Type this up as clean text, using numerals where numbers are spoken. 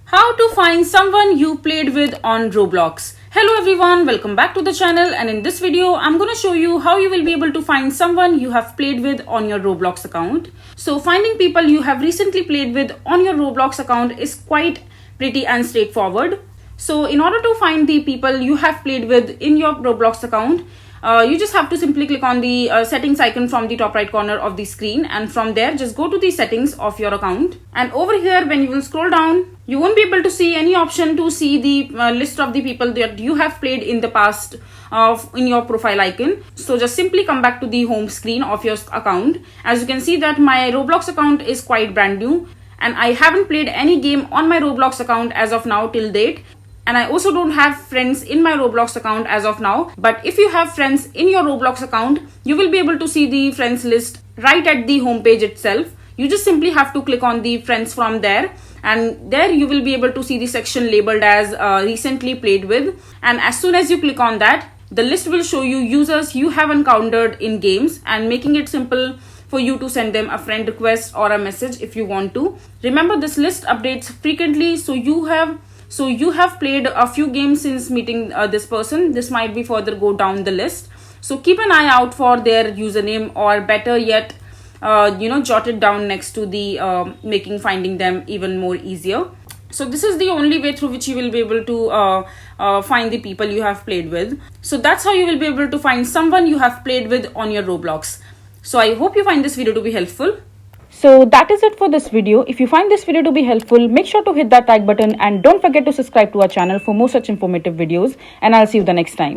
How to find someone you played with on Roblox. Hello everyone, welcome back to the channel, and in this video I'm going to show you how you will be able to find someone you have played with on your Roblox account. So finding people you have recently played with on your Roblox account is quite pretty and straightforward. So in order to find the people you have played with in your Roblox account, you just have to simply click on the settings icon from the top right corner of the screen, and from there just go to the settings of your account. And over here, when you will scroll down, you won't be able to see any option to see the list of the people that you have played in the past in your profile icon. So just simply come back to the home screen of your account. As you can see that my Roblox account is quite brand new, and I haven't played any game on my Roblox account as of now till date. And I also don't have friends in my Roblox account as of now. But if you have friends in your Roblox account, you will be able to see the friends list right at the home page itself. You just simply have to click on the friends from there, and there you will be able to see the section labeled as recently played with. And as soon as you click on that, the list will show you users you have encountered in games, and making it simple for you to send them a friend request or a message if you want to. Remember, this list updates frequently, so you have played a few games since meeting this person. This might be further go down the list. So keep an eye out for their username, or better yet, jot it down next to the making finding them even more easier. So this is the only way through which you will be able to find the people you have played with. So that's how you will be able to find someone you have played with on your Roblox. So I hope you find this video to be helpful. So that is it for this video. If you find this video to be helpful, make sure to hit that like button and don't forget to subscribe to our channel for more such informative videos, and I'll see you the next time.